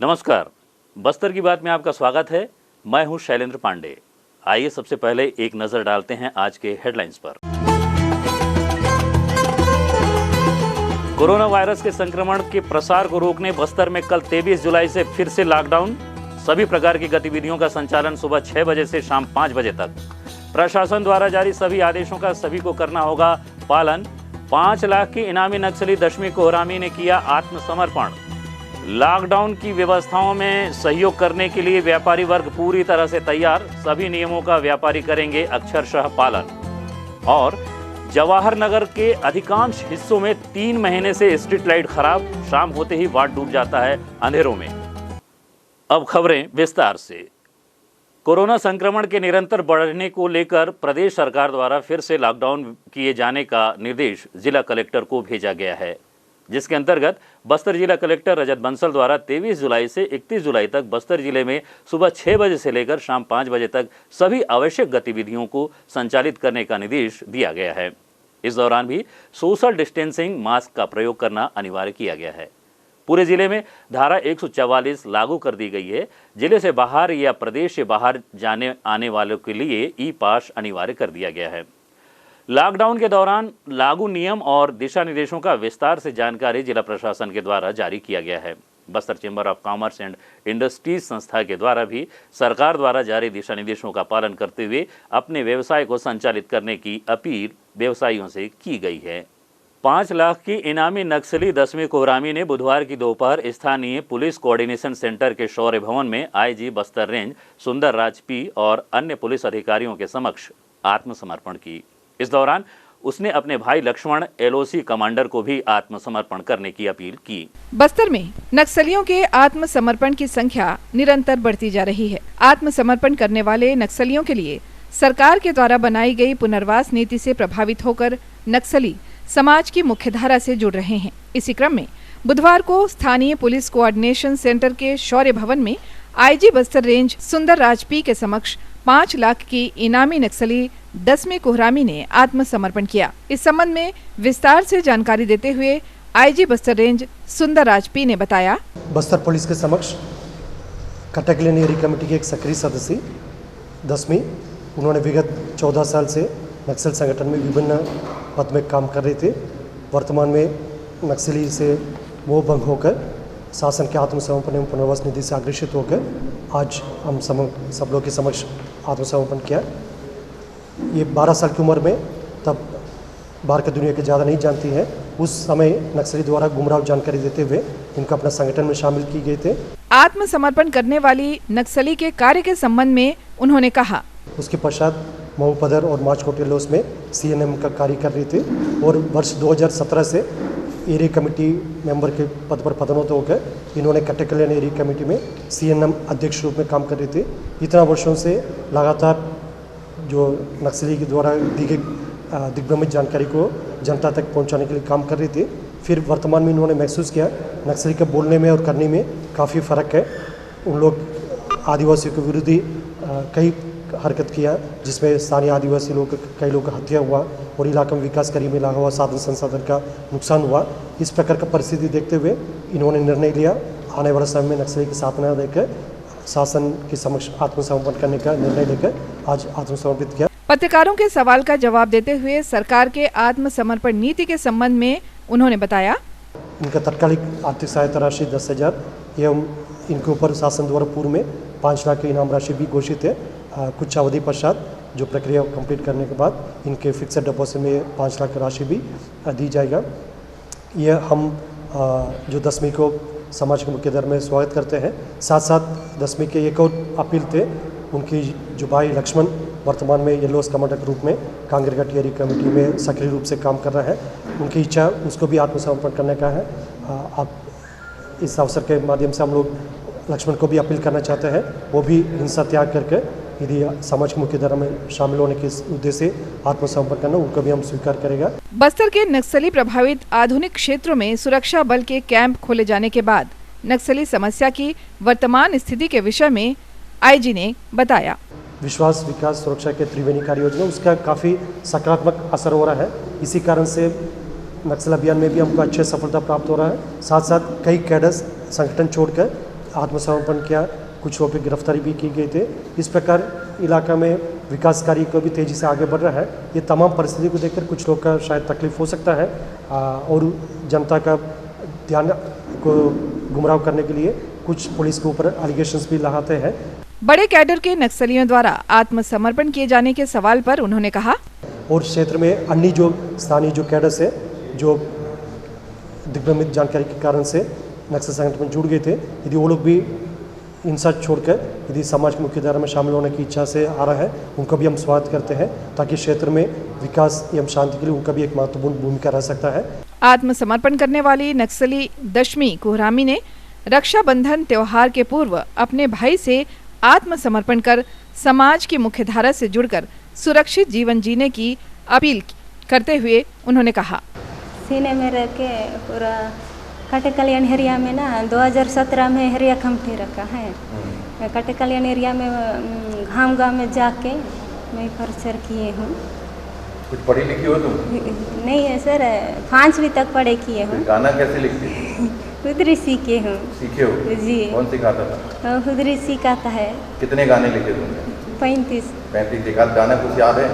नमस्कार, बस्तर की बात में आपका स्वागत है। मैं हूं शैलेंद्र पांडे। आइए सबसे पहले एक नजर डालते हैं आज के हेडलाइंस पर। कोरोना वायरस के संक्रमण के प्रसार को रोकने बस्तर में कल 23 जुलाई से फिर से लॉकडाउन। सभी प्रकार की गतिविधियों का संचालन सुबह 6 बजे से शाम 5 बजे तक। प्रशासन द्वारा जारी सभी आदेशों का सभी को करना होगा पालन। 5 लाख के इनामी नक्सली दशमी कोहरामी ने किया आत्मसमर्पण। लॉकडाउन की व्यवस्थाओं में सहयोग करने के लिए व्यापारी वर्ग पूरी तरह से तैयार। सभी नियमों का व्यापारी करेंगे अक्षरशः पालन। और जवाहर नगर के अधिकांश हिस्सों में 3 महीने से स्ट्रीट लाइट खराब, शाम होते ही वार्ड डूब जाता है अंधेरों में। अब खबरें विस्तार से। कोरोना संक्रमण के निरंतर बढ़ने को लेकर प्रदेश सरकार द्वारा फिर से लॉकडाउन किए जाने का निर्देश जिला कलेक्टर को भेजा गया है, जिसके अंतर्गत बस्तर जिला कलेक्टर रजत बंसल द्वारा 23 जुलाई से 31 जुलाई तक बस्तर जिले में सुबह 6 बजे से लेकर शाम 5 बजे तक सभी आवश्यक गतिविधियों को संचालित करने का निर्देश दिया गया है। इस दौरान भी सोशल डिस्टेंसिंग, मास्क का प्रयोग करना अनिवार्य किया गया है। पूरे जिले में धारा 144 लागू कर दी गई है। जिले से बाहर या प्रदेश से बाहर जाने आने वालों के लिए ई पास अनिवार्य कर दिया गया है। लॉकडाउन के दौरान लागू नियम और दिशा निर्देशों का विस्तार से जानकारी जिला प्रशासन के द्वारा जारी किया गया है। Bastar chamber of commerce and industries संस्था के द्वारा भी सरकार द्वारा जारी दिशा निर्देशों का पालन करते हुए अपने व्यवसाय को संचालित करने की अपील व्यवसायियों से की गई है। 5 लाख की इनामी नक्सली दशमी कोहरामी ने बुधवार की दोपहर स्थानीय पुलिस कोऑर्डिनेशन सेंटर के शौर्य भवन में आईजी बस्तर रेंज सुंदर राज पी और अन्य पुलिस अधिकारियों के समक्ष आत्मसमर्पण की। इस दौरान उसने अपने भाई लक्ष्मण एलओसी कमांडर को भी आत्मसमर्पण करने की अपील की। बस्तर में नक्सलियों के आत्मसमर्पण की संख्या निरंतर बढ़ती जा रही है। आत्मसमर्पण करने वाले नक्सलियों के लिए सरकार के द्वारा बनाई गई पुनर्वास नीति से प्रभावित होकर नक्सली समाज की मुख्यधारा से जुड़ रहे हैं। इसी क्रम में बुधवार को स्थानीय पुलिस कोऑर्डिनेशन सेंटर के शौर्य भवन में आईजी बस्तर रेंज सुंदर राज पी के समक्ष 5 लाख की इनामी नक्सली दशमी कोहरामी ने आत्मसमर्पण किया। इस संबंध में विस्तार से जानकारी देते हुए आईजी बस्तर रेंज सुंदर राज पी ने बताया, बस्तर पुलिस के समक्ष कटकलेन एरिया कमेटी के एक सक्रिय सदस्य दशमी, उन्होंने विगत 14 साल से नक्सल संगठन में विभिन्न पद में काम कर रहे थे। वर्तमान में नक्सली से मोह भंग होकर शासन के आत्मसमर्पण एवं पुनर्वास निधि से आग्रसित होकर आज हम सब लोग के समक्ष आत्मसमर्पण किया। ये 12 साल की उम्र में, तब बाहर की दुनिया के ज़्यादा नहीं जानती है, उस समय नक्सली द्वारा गुमराह जानकारी देते हुए इनको अपना संगठन में शामिल की गए थे। आत्मसमर्पण करने वाली नक्सली के कार्य के संबंध में उन्होंने कहा, उसके पश्चात मऊ पदर और माचकोट लॉस में सीएनएम का कार्य कर रहे थे और वर्ष 2017 से एरिया कमेटी मेंबर के पद पर पदोन्नत होकर इन्होंने कटकलेन एरिया कमेटी में सीएनएम अध्यक्ष रूप में काम कर रहे थे। इतना वर्षों से लगातार जो नक्सली के द्वारा दी गई दिग्भ्रमित जानकारी को जनता तक पहुंचाने के लिए काम कर रहे थे। फिर वर्तमान में इन्होंने महसूस किया नक्सली के बोलने में और करने में काफ़ी फ़र्क है। उन लोग आदिवासियों के विरोधी कई हरकत किया, जिसमें स्थानीय आदिवासी लोग कई लोगों का हत्या हुआ और इलाके में विकास कार्य में लगा हुआ साधन संसाधन का नुकसान हुआ। इस प्रकार का परिस्थिति देखते हुए इन्होंने निर्णय लिया आने वाले समय में नक्सली के साथ न देकर शासन के समक्ष आत्मसमर्पण करने का निर्णय लेकर आज आत्मसमर्पित किया। पत्रकारों के सवाल का जवाब देते हुए सरकार के आत्मसमर्पण नीति के संबंध में उन्होंने बताया, इनका तत्कालिक आर्थिक सहायता राशि 10,000 एवं इनके ऊपर शासन द्वारा पूर्व में 5 लाख की इनाम राशि भी घोषित है। कुछ अवधि पश्चात जो प्रक्रिया कंप्लीट करने के बाद इनके फिक्सड डिपॉजिट में 5 लाख की राशि भी दी जाएगा। यह हम जो दशमी को समाज के मुख्य दर में स्वागत करते हैं। साथ साथ दशमी के एक और अपील थे, उनकी जो भाई लक्ष्मण वर्तमान में येलोस कमांडर के रूप में कांगेरघाटी एरिया कमेटी में सक्रिय रूप से काम कर रहा है, उनकी इच्छा उसको भी आत्मसमर्पण करने का है। आप इस अवसर के माध्यम से हम लोग लक्ष्मण को भी अपील करना चाहते हैं, वो भी हिंसा त्याग करके यदि समाज की मुख्य धारा में शामिल होने के उद्देश्य से आत्मसमर्पण करना, उनको भी हम स्वीकार करेगा। बस्तर के नक्सली प्रभावित आधुनिक क्षेत्रों में सुरक्षा बल के कैंप खोले जाने के बाद नक्सली समस्या की वर्तमान स्थिति के विषय में आईजी ने बताया, विश्वास विकास सुरक्षा के त्रिवेणी कार्य योजना उसका काफ़ी सकारात्मक असर हो रहा है। इसी कारण से नक्सल अभियान में भी हमको अच्छी सफलता प्राप्त हो रहा है। साथ साथ कई कैडर्स संगठन छोड़कर आत्मसमर्पण किया, कुछ लोगों पर गिरफ्तारी भी की गई थे। इस प्रकार इलाका में विकास कार्य को भी तेज़ी से आगे बढ़ रहा है। ये तमाम परिस्थिति को देखकर कुछ लोग का शायद तकलीफ हो सकता है और जनता का ध्यान को गुमराह करने के लिए कुछ पुलिस के ऊपर एलिगेशंस भी लगाते हैं। बड़े कैडर के नक्सलियों द्वारा आत्मसमर्पण किए जाने के सवाल पर उन्होंने कहा, और क्षेत्र में अन्य जो स्थानीय जो कैडर्स है जो दिग्भ्रमित जानकारी के कारण से नक्सल संगठन में जुड़ गए थे, यदि वो लोग भी हिंसा छोड़कर यदि समाज की मुख्य धारा में शामिल होने की इच्छा से आ रहा है, उनका भी हम स्वागत करते हैं ताकि क्षेत्र में विकास एवं शांति के लिए उनका भी एक महत्वपूर्ण भूमिका रह सकता है। आत्मसमर्पण करने वाली नक्सली दशमी कोहरामी ने रक्षाबंधन त्योहार के पूर्व अपने भाई से आत्मसमर्पण कर समाज की मुख्यधारा से जुड़कर सुरक्षित जीवन जीने की अपील करते हुए उन्होंने कहा, सीने में रह के पूरा कटे कल्याण एरिया में ना 2017 में एरिया कमेटी रखा है। कटे कल्याण एरिया में गाँव गाँव में जाके मैं प्रचार किए हूँ। कुछ पढ़ी लिखी हो तुम? नहीं है सर, 5वीं तक पढ़े किए हूँ। गाना कैसे लिखती हो? खुद ही सीखे हूँ। सीखे हो? जी। कौन सिखाता था? खुद ही सिखाता है। कितने गाने लिखे तुमने? 35। एक आध गाना कुछ याद है?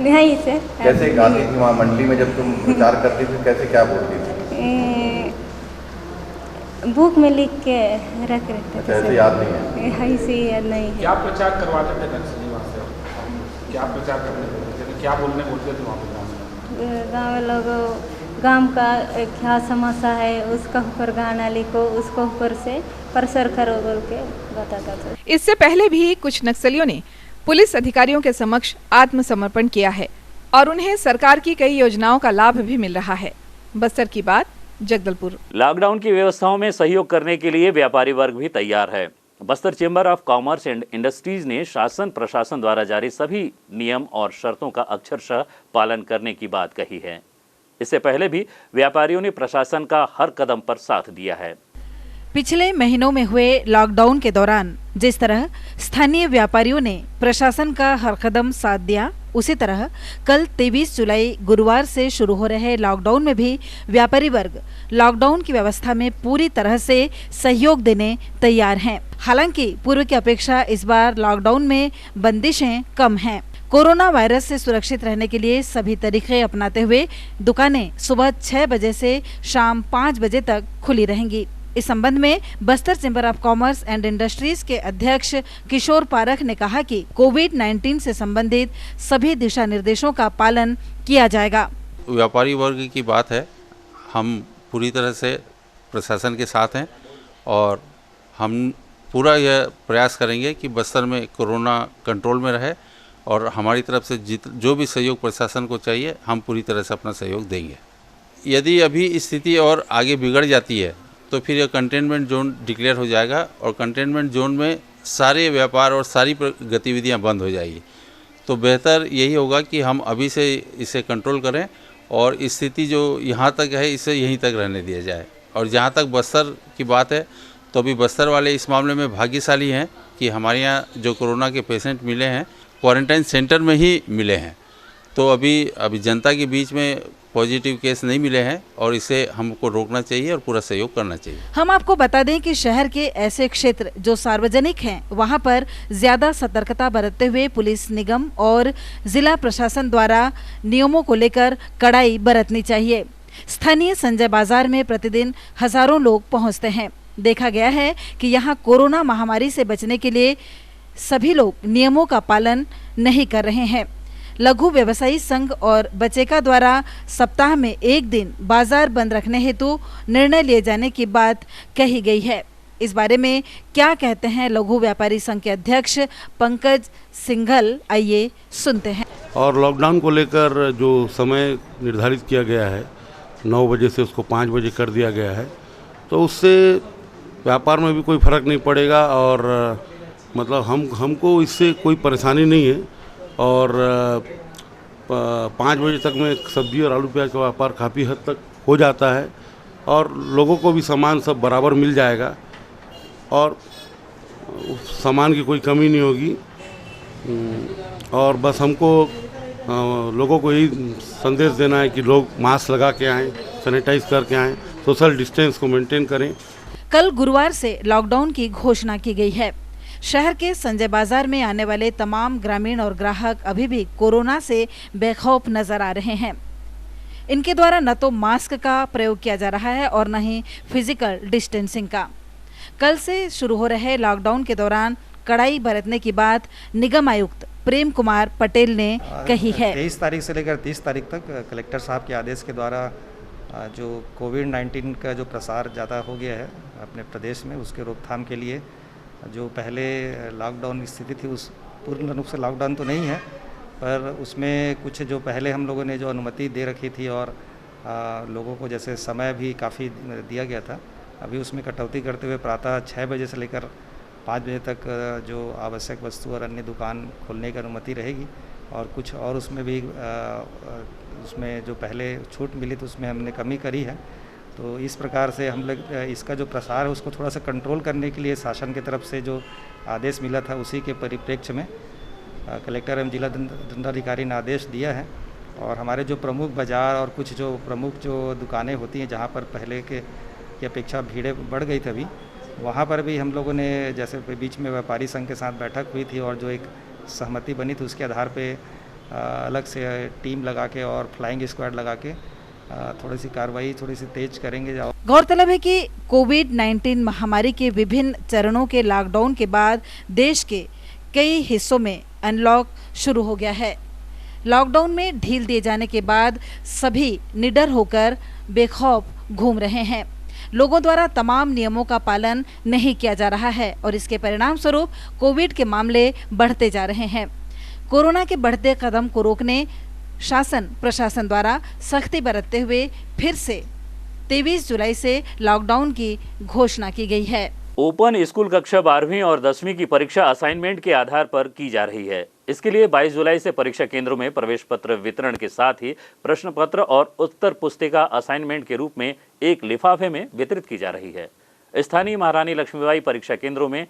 नहीं सर। कैसे गाती थी वहाँ मंडली में जब तुम प्रचार करती थी, कैसे क्या बोलती थी? बुक में लिख के रख रहे थे। ऐसे याद नहीं है? ऐसे याद नहीं है। क्या प्रचार करवाते थे नक्सली वहाँ से? क्या प्रचार करते थे? क्या बोलते थे वहाँ पे? गाँव लोगों गाँव का क्या समस्या है उसका ऊपर गाना लिखो, उसको ऊपर से प्रसार करो बोल के बताता था। इससे पहले भी कुछ नक्सलियों ने पुलिस अधिकारियों के समक्ष आत्मसमर्पण किया है और उन्हें सरकार की कई योजनाओं का लाभ भी मिल रहा है। बस्तर की बात, जगदलपुर। लॉकडाउन की व्यवस्थाओं में सहयोग करने के लिए व्यापारी वर्ग भी तैयार है। Bastar chamber of commerce and industries ने शासन प्रशासन द्वारा जारी सभी नियम और शर्तों का अक्षरशः पालन करने की बात कही है। इससे पहले भी व्यापारियों ने प्रशासन का हर कदम पर साथ दिया है। पिछले महीनों में हुए लॉकडाउन के दौरान जिस तरह स्थानीय व्यापारियों ने प्रशासन का हर कदम साथ दिया, उसी तरह कल 23 जुलाई गुरुवार से शुरू हो रहे लॉकडाउन में भी व्यापारी वर्ग लॉकडाउन की व्यवस्था में पूरी तरह से सहयोग देने तैयार हैं। हालांकि पूर्व की अपेक्षा इस बार लॉकडाउन में बंदिशें कम हैं। कोरोना वायरस से सुरक्षित रहने के लिए सभी तरीके अपनाते हुए दुकानें सुबह 6 बजे से शाम 5 बजे तक खुली रहेंगी। इस संबंध में Bastar chamber of commerce and industries के अध्यक्ष किशोर पारख ने कहा कि कोविड-19 से संबंधित सभी दिशा निर्देशों का पालन किया जाएगा। व्यापारी वर्ग की बात है, हम पूरी तरह से प्रशासन के साथ हैं और हम पूरा यह प्रयास करेंगे कि बस्तर में कोरोना कंट्रोल में रहे और हमारी तरफ से जो भी सहयोग प्रशासन को चाहिए हम पूरी तरह से अपना सहयोग देंगे। यदि अभी स्थिति और आगे बिगड़ जाती है तो फिर यह कंटेनमेंट जोन डिक्लेयर हो जाएगा और कंटेनमेंट जोन में सारे व्यापार और सारी गतिविधियां बंद हो जाएगी। तो बेहतर यही होगा कि हम अभी से इसे कंट्रोल करें और स्थिति जो यहाँ तक है इसे यहीं तक रहने दिया जाए। और जहाँ तक बस्तर की बात है तो अभी बस्तर वाले इस मामले में भाग्यशाली हैं कि हमारे यहाँ जो कोरोना के पेशेंट मिले हैं क्वारंटाइन सेंटर में ही मिले हैं। तो अभी जनता के बीच में पॉजिटिव केस नहीं मिले हैं और इसे हमको रोकना चाहिए और पूरा सहयोग करना चाहिए। हम आपको बता दें कि शहर के ऐसे क्षेत्र जो सार्वजनिक हैं वहां पर ज्यादा सतर्कता बरतते हुए पुलिस निगम और जिला प्रशासन द्वारा नियमों को लेकर कड़ाई बरतनी चाहिए। स्थानीय संजय बाजार में प्रतिदिन हजारों लोग पहुंचते हैं। देखा गया है कि यहाँ कोरोना महामारी से बचने के लिए सभी लोग नियमों का पालन नहीं कर रहे हैं। लघु व्यवसायी संघ और बचेका द्वारा सप्ताह में एक दिन बाजार बंद रखने हेतु निर्णय लिए जाने की बात कही गई है। इस बारे में क्या कहते हैं लघु व्यापारी संघ के अध्यक्ष पंकज सिंघल, आइए सुनते हैं। और लॉकडाउन को लेकर जो समय निर्धारित किया गया है 9 बजे से उसको 5 बजे कर दिया गया है, तो उससे व्यापार में भी कोई फर्क नहीं पड़ेगा और मतलब हमको इससे कोई परेशानी नहीं है। और 5 बजे तक में सब्जी और आलू प्याज का व्यापार काफ़ी हद तक हो जाता है और लोगों को भी सामान सब बराबर मिल जाएगा और सामान की कोई कमी नहीं होगी। और बस हमको लोगों को यही संदेश देना है कि लोग मास्क लगा के आएँ, सैनिटाइज करके आएँ, सोशल डिस्टेंस को मेंटेन करें। कल गुरुवार से लॉकडाउन की घोषणा की गई है। शहर के संजय बाजार में आने वाले तमाम ग्रामीण और ग्राहक अभी भी कोरोना से बेखौफ नजर आ रहे हैं। इनके द्वारा न तो मास्क का प्रयोग किया जा रहा है और न ही फिजिकल डिस्टेंसिंग का। कल से शुरू हो रहे लॉकडाउन के दौरान कड़ाई बरतने की बात निगम आयुक्त प्रेम कुमार पटेल ने कही है। 23 तारीख से लेकर 30 तारीख तक कलेक्टर साहब के आदेश के द्वारा जो कोविड-19 का जो प्रसार ज़्यादा हो गया है अपने प्रदेश में, उसके रोकथाम के लिए जो पहले लॉकडाउन की स्थिति थी, उस पूर्ण रूप से लॉकडाउन तो नहीं है, पर उसमें कुछ जो पहले हम लोगों ने जो अनुमति दे रखी थी और लोगों को जैसे समय भी काफ़ी दिया गया था, अभी उसमें कटौती करते हुए प्रातः 6 बजे से लेकर 5 बजे तक जो आवश्यक वस्तु और अन्य दुकान खोलने की अनुमति रहेगी। और कुछ और उसमें भी उसमें जो पहले छूट मिली थी उसमें हमने कमी करी है। तो इस प्रकार से हम लोग इसका जो प्रसार है उसको थोड़ा सा कंट्रोल करने के लिए शासन की तरफ से जो आदेश मिला था, उसी के परिप्रेक्ष्य में कलेक्टर एवं जिला दंडाधिकारी ने आदेश दिया है। और हमारे जो प्रमुख बाज़ार और कुछ जो प्रमुख जो दुकानें होती हैं जहाँ पर पहले के की अपेक्षा भीड़ें बढ़ गई थी, अभी वहाँ पर भी हम लोगों ने जैसे बीच में व्यापारी संघ के साथ बैठक हुई थी और जो एक सहमति बनी थी उसके आधार पे अलग से टीम लगा के और फ्लाइंग स्क्वाड लगा के थोड़ी सी कार्रवाई थोड़ी सी तेज करेंगे। गौरतलब है कि कोविड-19 महामारी के विभिन्न चरणों के लॉकडाउन के बाद देश के कई हिस्सों में अनलॉक शुरू हो गया है। लॉकडाउन में ढील दिए जाने के बाद सभी निडर होकर बेखौफ घूम रहे हैं। लोगों द्वारा तमाम नियमों का पालन नहीं किया जा रहा है और इसके परिणाम स्वरूप कोविड के मामले बढ़ते जा रहे हैं। कोरोना के बढ़ते कदम को रोकने शासन प्रशासन द्वारा सख्ती बरतते हुए फिर से 23 जुलाई से लॉकडाउन की घोषणा की गई है। ओपन स्कूल कक्षा 12वीं और 10वीं की परीक्षा असाइनमेंट के आधार पर की जा रही है। इसके लिए 22 जुलाई से परीक्षा केंद्रों में प्रवेश पत्र वितरण के साथ ही प्रश्न पत्र और उत्तर पुस्तिका असाइनमेंट के रूप में एक लिफाफे में वितरित की जा रही है। स्थानीय महारानी लक्ष्मीबाई परीक्षा केंद्रों में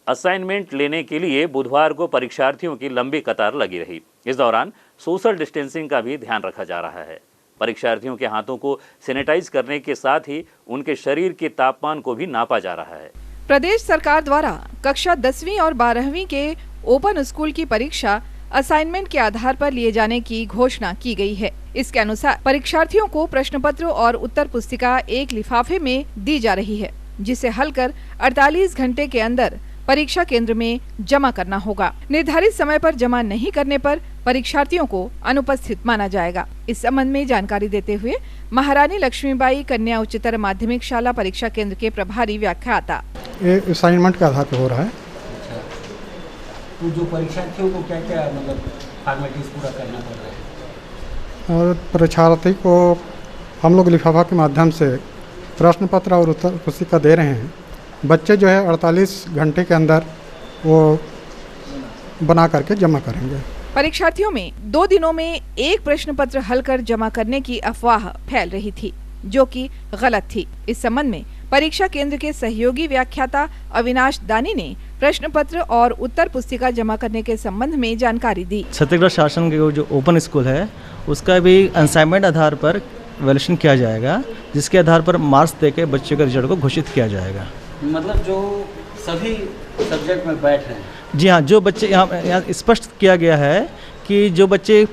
असाइनमेंट लेने के लिए बुधवार को परीक्षार्थियों की लंबी कतार लगी रही। इस दौरान सोशल डिस्टेंसिंग का भी ध्यान रखा जा रहा है। परीक्षार्थियों के हाथों को सैनिटाइज करने के साथ ही उनके शरीर के तापमान को भी नापा जा रहा है। प्रदेश सरकार द्वारा कक्षा 10वीं और 12वीं के ओपन स्कूल की परीक्षा असाइनमेंट के आधार पर लिए जाने की घोषणा की गई है। इसके अनुसार परीक्षार्थियों को प्रश्न पत्र और उत्तर पुस्तिका एक लिफाफे में दी जा रही है, जिसे हल कर 48 घंटे के अंदर परीक्षा केंद्र में जमा करना होगा। निर्धारित समय पर जमा नहीं करने पर परीक्षार्थियों को अनुपस्थित माना जाएगा। इस संबंध में जानकारी देते हुए महारानी लक्ष्मीबाई कन्या उच्चतर माध्यमिक शाला परीक्षा केंद्र के प्रभारी व्याख्याता, ये असाइनमेंट के आधार पर हो रहा है। तो जो परीक्षार्थियों को क्या क्या मतलब फॉर्मेलिटीज पूरा करना पड़ रहा है? और परीक्षार्थी को हम लोग लिफाफा के माध्यम से प्रश्न पत्र और उत्तर पुस्तिका दे रहे हैं। बच्चे जो है 48 घंटे के अंदर वो बना करके जमा करेंगे। परीक्षार्थियों में 2 दिनों में एक प्रश्न पत्र हल कर जमा करने की अफवाह फैल रही थी, जो कि गलत थी। इस संबंध में परीक्षा केंद्र के सहयोगी व्याख्याता अविनाश दानी ने प्रश्न पत्र और उत्तर पुस्तिका जमा करने के संबंध में जानकारी दी। छत्तीसगढ़ शासन के जो ओपन स्कूल है उसका भी असाइनमेंट आधार पर वैल्यूएशन किया जाएगा, जिसके आधार पर मार्क्स देकर बच्चे के रिजल्ट को घोषित किया जाएगा। मतलब जो सभी सब्जेक्ट में बैठ रहे हैं। जी हाँ, जो बच्चे यहाँ स्पष्ट किया गया है कि जो बच्चे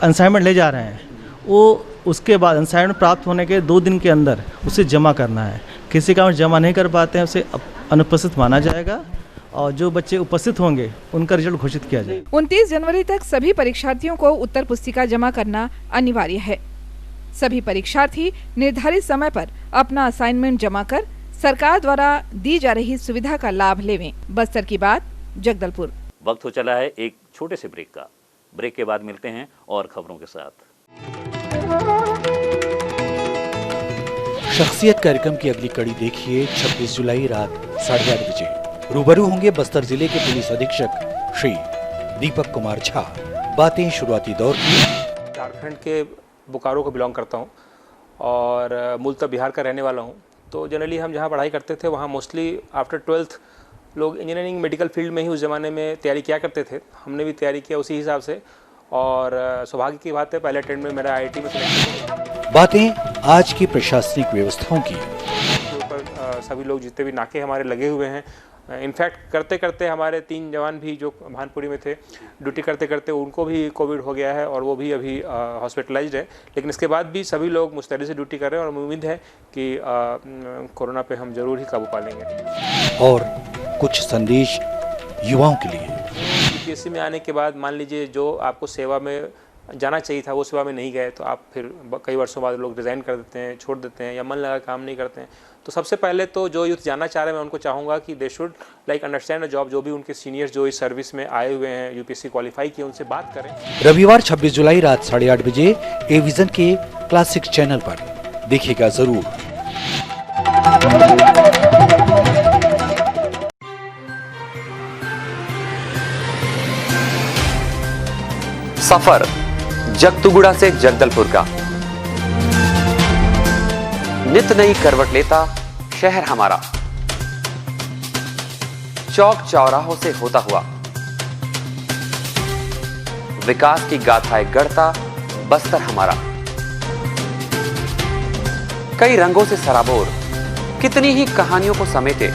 असाइनमेंट ले जा रहे हैं वो उसके बाद असाइनमेंट प्राप्त होने के 2 दिन के अंदर उसे जमा करना है। किसी कारण जमा नहीं कर पाते हैं उसे अनुपस्थित माना जाएगा और जो बच्चे उपस्थित होंगे उनका रिजल्ट घोषित किया जाएगा। 29 जनवरी तक सभी परीक्षार्थियों को उत्तर पुस्तिका जमा करना अनिवार्य है। सभी परीक्षार्थी निर्धारित समय पर अपना असाइनमेंट जमा कर सरकार द्वारा दी जा रही सुविधा का लाभ लेवें। बस्तर की बात, जगदलपुर। वक्त हो चला है एक छोटे से ब्रेक का। ब्रेक के बाद मिलते हैं और खबरों के साथ। शख्सियत कार्यक्रम की अगली कड़ी देखिए 26 जुलाई रात 8:30 बजे। रूबरू होंगे बस्तर जिले के पुलिस अधीक्षक श्री दीपक कुमार झा। बातें शुरुआती दौर की। झारखंड के बोकारो को बिलोंग करता हूँ और मूलतः बिहार का रहने वाला हूँ। तो जनरली हम जहाँ पढ़ाई करते थे वहाँ मोस्टली आफ्टर 12th लोग इंजीनियरिंग मेडिकल फील्ड में ही उस ज़माने में तैयारी किया करते थे। हमने भी तैयारी किया उसी हिसाब से और सौभाग्य की बात है पहले अटेम्प्ट में मेरा IIT में सिलेक्शन। बातें आज की प्रशासनिक व्यवस्थाओं की। ऊपर सभी लोग जितने भी नाके हमारे लगे हुए हैं, इनफैक्ट करते करते हमारे 3 जवान भी जो भानपुरी में थे ड्यूटी करते करते उनको भी कोविड हो गया है और वो भी अभी हॉस्पिटलाइज्ड है, लेकिन इसके बाद भी सभी लोग मुस्तैदी से ड्यूटी कर रहे हैं और उम्मीद है कि कोरोना पे हम जरूर ही काबू पा लेंगे। और कुछ संदेश युवाओं के लिए। यूपीएससी में आने के बाद मान लीजिए जो आपको सेवा में जाना चाहिए था वो सेवा में नहीं गए तो आप फिर कई वर्षों बाद लोग रिज़ाइन कर देते हैं, छोड़ देते हैं या मन लगा काम नहीं करते हैं। तो सबसे पहले तो जो यूथ जाना चाह रहे हैं मैं उनको चाहूँगा कि they should like understand a job. जो भी उनके सीनियर्स जो इस सर्विस में आए हुए हैं, यूपीएससी क्वालिफाई किए, उनसे बात करें। रविवार 26 जुलाई रात 8:30 बजे ए विजन के क्लासिक चैनल पर देखिएगा जरूर। सफर जगतुगुड़ा से जगदलपुर का, नित नई करवट लेता शहर हमारा, चौक चौराहों से होता हुआ विकास की गाथाएं गढ़ता बस्तर हमारा। कई रंगों से सराबोर कितनी ही कहानियों को समेटे,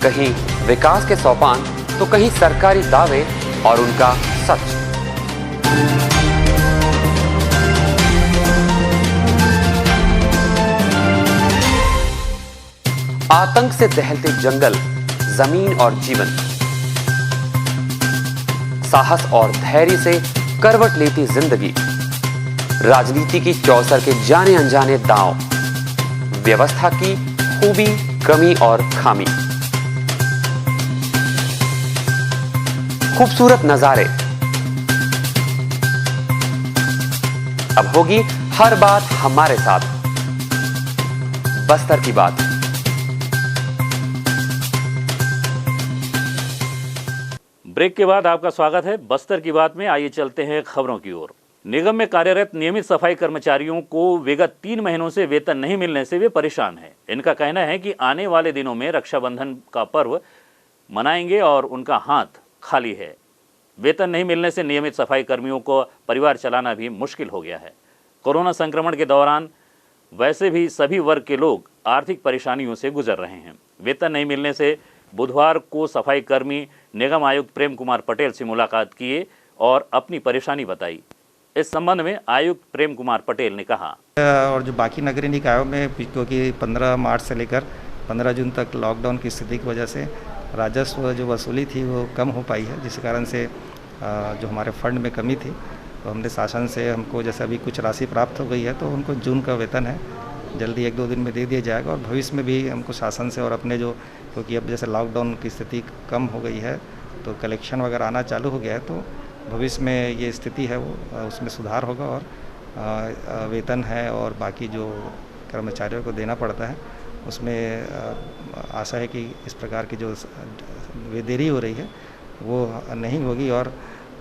कहीं विकास के सोपान तो कहीं सरकारी दावे और उनका सच। आतंक से दहलते जंगल, जमीन और जीवन, साहस और धैर्य से करवट लेती जिंदगी, राजनीति की चौसर के जाने अनजाने दांव, व्यवस्था की खूबी, कमी और खामी, खूबसूरत नजारे। अब होगी हर बात हमारे साथ, बस्तर की बात। ब्रेक के बाद आपका स्वागत है बस्तर की बात में। आइए चलते हैं खबरों की ओर। निगम में कार्यरत नियमित सफाई कर्मचारियों को विगत 3 महीनों से वेतन नहीं मिलने से वे परेशान हैं। इनका कहना है कि आने वाले दिनों में रक्षाबंधन का पर्व मनाएंगे और उनका हाथ खाली है। वेतन नहीं मिलने से नियमित सफाई कर्मियों को परिवार चलाना भी मुश्किल हो गया है। कोरोना संक्रमण के दौरान वैसे भी सभी वर्ग के लोग आर्थिक परेशानियों से गुजर रहे हैं। वेतन नहीं मिलने से बुधवार को सफाई कर्मी निगम आयुक्त प्रेम कुमार पटेल से मुलाकात किए और अपनी परेशानी बताई। इस संबंध में आयुक्त प्रेम कुमार पटेल ने कहा, और जो बाकी नगरीय निकायों में क्योंकि 15 मार्च से लेकर 15 जून तक लॉकडाउन की स्थिति की वजह से राजस्व जो वसूली थी वो कम हो पाई है, जिस कारण से जो हमारे फंड में कमी थी तो हमने शासन से हमको जैसे अभी कुछ राशि प्राप्त हो गई है तो उनको जून का वेतन है जल्दी 1-2 दिन में दे दिया जाएगा। और भविष्य में भी हमको शासन से और अपने जो क्योंकि अब जैसे लॉकडाउन की स्थिति कम हो गई है तो कलेक्शन वगैरह आना चालू हो गया है, तो भविष्य में ये स्थिति है वो उसमें सुधार होगा और वेतन है और बाकी जो कर्मचारियों को देना पड़ता है उसमें आशा है कि इस प्रकार की जो देरी हो रही है वो नहीं होगी। और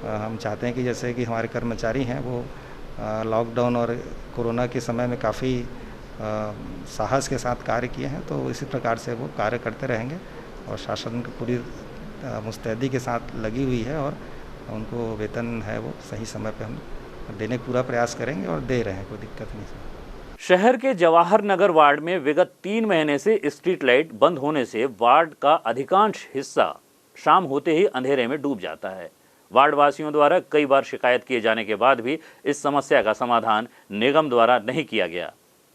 हम चाहते हैं कि जैसे कि हमारे कर्मचारी हैं वो लॉकडाउन और कोरोना के समय में काफ़ी साहस के साथ कार्य किए हैं, तो इसी प्रकार से वो कार्य करते रहेंगे और शासन की पूरी मुस्तैदी के साथ लगी हुई है और उनको वेतन है वो सही समय पे हम देने का पूरा प्रयास करेंगे और दे रहे हैं, कोई दिक्कत नहीं। शहर के जवाहर नगर वार्ड में विगत 3 महीने से स्ट्रीट लाइट बंद होने से वार्ड का अधिकांश हिस्सा शाम होते ही अंधेरे में डूब जाता है। वार्ड वासियों द्वारा कई बार शिकायत किए जाने के बाद भी इस समस्या का समाधान निगम द्वारा नहीं किया गया।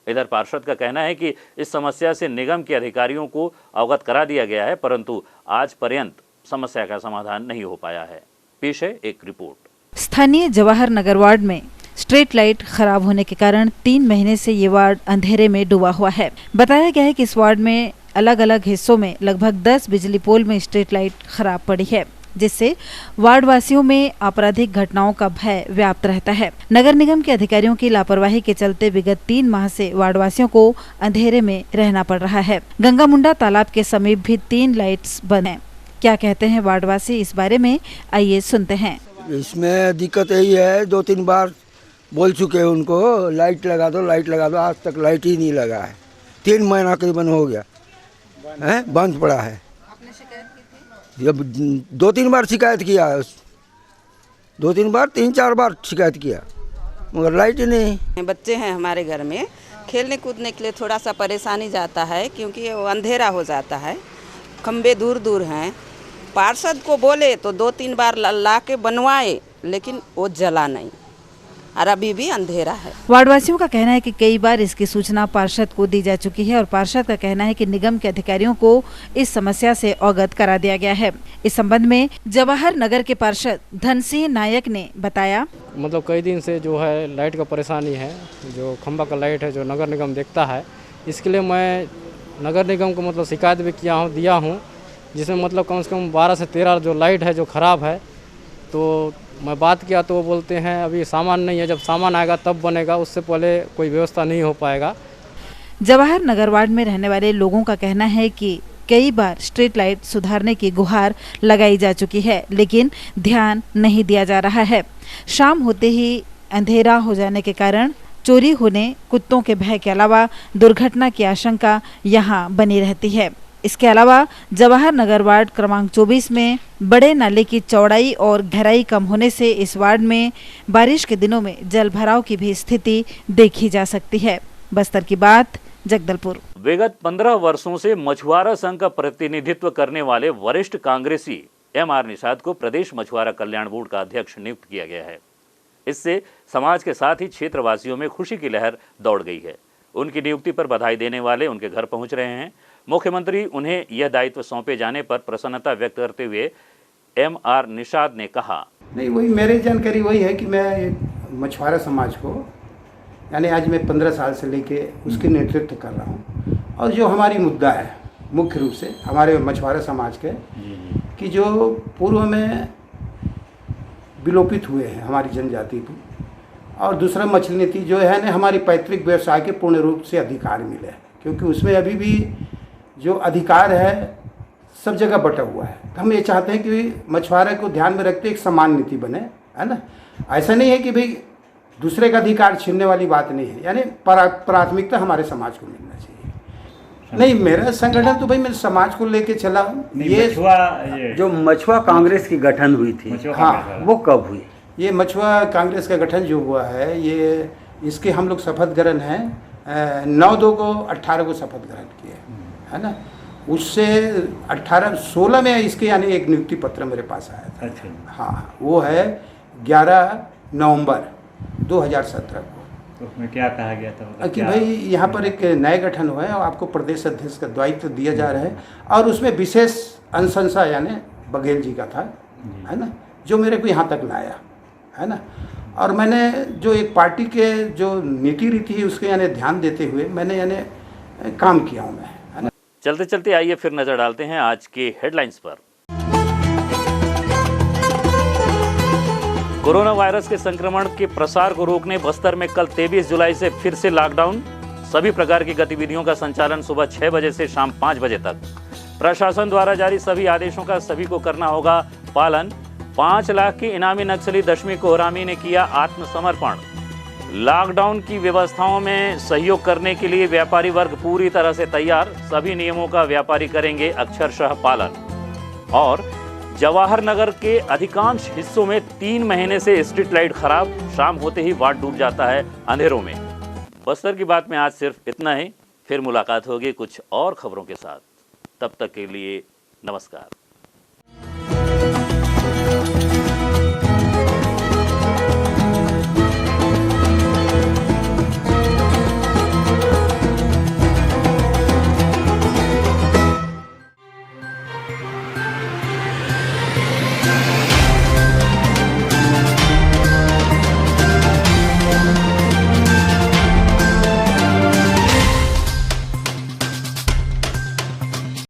इधर पार्षद का कहना है कि इस समस्या से निगम के अधिकारियों को अवगत करा दिया गया है, परंतु आज पर्यंत समस्या का समाधान नहीं हो पाया है। पेश है एक रिपोर्ट। स्थानीय जवाहर नगर वार्ड में स्ट्रीट लाइट खराब होने के कारण 3 महीने से ये वार्ड अंधेरे में डूबा हुआ है। बताया गया है कि इस वार्ड में अलग अलग हिस्सों में लगभग 10 बिजली पोल में स्ट्रीट लाइट खराब पड़ी है, जिससे वार्ड वासियों में आपराधिक घटनाओं का भय व्याप्त रहता है। नगर निगम के अधिकारियों की लापरवाही के चलते विगत 3 माह से वार्ड वासियों को अंधेरे में रहना पड़ रहा है। गंगा मुंडा तालाब के समीप भी 3 लाइट्स बंद हैं। क्या कहते हैं वार्डवासी इस बारे में, आइए सुनते हैं। इसमें दिक्कत यही है, 2-3 बार बोल चुके हैं उनको लाइट लगा दो, लाइट लगा दो, आज तक लाइट ही नहीं लगा है। 3 महीना करीबन हो गया है बंद पड़ा है। जब 2-3 बार शिकायत किया है, 2-3 बार 3-4 बार शिकायत किया मगर लाइट ही नहीं। बच्चे हैं हमारे घर में खेलने कूदने के लिए थोड़ा सा परेशानी जाता है, क्योंकि वो अंधेरा हो जाता है, खम्भे दूर दूर हैं। पार्षद को बोले तो 2-3 बार ला के बनवाए, लेकिन वो जला नहीं और अभी भी अंधेरा है। वार्डवासियों का कहना है कि कई बार इसकी सूचना पार्षद को दी जा चुकी है और पार्षद का कहना है कि निगम के अधिकारियों को इस समस्या से अवगत करा दिया गया है। इस संबंध में जवाहर नगर के पार्षद धनसिंह नायक ने बताया, मतलब कई दिन से जो है लाइट का परेशानी है, जो खंबा का लाइट है जो नगर निगम देखता है, इसके लिए मैं नगर निगम को मतलब शिकायत भी दिया हूँ, जिसमें मतलब कम से कम 12 से 13 जो लाइट है जो ख़राब है। तो मैं बात किया तो वो बोलते हैं अभी सामान नहीं है, जब सामान आएगा तब बनेगा, उससे पहले कोई व्यवस्था नहीं हो पाएगा। जवाहर नगर वार्ड में रहने वाले लोगों का कहना है कि कई बार स्ट्रीट लाइट सुधारने की गुहार लगाई जा चुकी है, लेकिन ध्यान नहीं दिया जा रहा है। शाम होते ही अंधेरा हो जाने के कारण चोरी होने, कुत्तों के भय के अलावा दुर्घटना की आशंका यहाँ बनी रहती है। इसके अलावा जवाहर नगर वार्ड क्रमांक 24 में बड़े नाले की चौड़ाई और गहराई कम होने से इस वार्ड में बारिश के दिनों में जल भराव की भी स्थिति देखी जा सकती है। बस्तर की बात, जगदलपुर। विगत 15 वर्षों से मछुआरा संघ का प्रतिनिधित्व करने वाले वरिष्ठ कांग्रेसी एम.आर. निषाद को प्रदेश मछुआरा कल्याण बोर्ड का अध्यक्ष नियुक्त किया गया है। इससे समाज के साथ ही क्षेत्रवासियों में खुशी की लहर दौड़ गई है। उनकी नियुक्ति पर बधाई देने वाले उनके घर पहुंच रहे हैं। मुख्यमंत्री उन्हें यह दायित्व सौंपे जाने पर प्रसन्नता व्यक्त करते हुए एम.आर. निषाद ने कहा, नहीं, वही मेरी जानकारी वही है कि मैं मछुआरा समाज को, यानी आज मैं 15 साल से लेके उसके नेतृत्व कर रहा हूँ। और जो हमारी मुद्दा है मुख्य रूप से हमारे मछुआरा समाज के, कि जो पूर्व में विलोपित हुए हैं हमारी जनजाति को, और दूसरा मछली नीति जो है ना, हमारी पैतृक व्यवसाय के पूर्ण रूप से अधिकार मिले, क्योंकि उसमें अभी भी जो अधिकार है सब जगह बटा हुआ है। तो हम ये चाहते हैं कि मछुआरे को ध्यान में रखते एक समान नीति बने, है ना। ऐसा नहीं है कि भाई दूसरे का अधिकार छीनने वाली बात नहीं है, यानी प्राथमिकता हमारे समाज को मिलना चाहिए। नहीं, मेरा संगठन तो भाई मैं समाज को लेके चला हूँ। ये जो मछुआ कांग्रेस की गठन हुई थी, हाँ, वो कब हुई? ये मछुआ कांग्रेस का गठन जो हुआ है, ये इसके हम लोग शपथ ग्रहण हैं 9/2/18 को शपथ ग्रहण किए, है ना। उससे 16 में इसके यानी एक नियुक्ति पत्र मेरे पास आया था। अच्छा। हाँ, वो है 11 नवंबर 2017 को। उसमें क्या कहा गया था? कि भाई यहाँ पर एक नए गठन हुआ है और आपको प्रदेश अध्यक्ष का दायित्व दिया जा रहा है, और उसमें विशेष अनुशंसा यानी बघेल जी का था, है ना, जो मेरे को यहाँ तक लाया, है ना। और मैंने जो एक पार्टी के जो नीति रीति है उसके यानी ध्यान देते हुए मैंने यानी काम किया हूँ मैं, है ना। चलते चलते आइए फिर नजर डालते हैं आज के हेडलाइंस पर। कोरोना वायरस के संक्रमण के प्रसार को रोकने बस्तर में कल 23 जुलाई से फिर से लॉकडाउन। सभी प्रकार की गतिविधियों का संचालन सुबह 6 बजे से शाम 5 बजे तक। प्रशासन द्वारा जारी सभी आदेशों का सभी को करना होगा पालन। 5 लाख के इनामी नक्सली दशमी कोहरामी ने किया आत्मसमर्पण। लॉकडाउन की व्यवस्थाओं में सहयोग करने के लिए व्यापारी वर्ग पूरी तरह से तैयार। सभी नियमों का व्यापारी करेंगे अक्षरशः पालन। और जवाहर नगर के अधिकांश हिस्सों में 3 महीने से स्ट्रीट लाइट खराब, शाम होते ही वार्ड डूब जाता है अंधेरों में। बस्तर की बात में आज सिर्फ इतना ही। फिर मुलाकात होगी कुछ और खबरों के साथ। तब तक के लिए नमस्कार।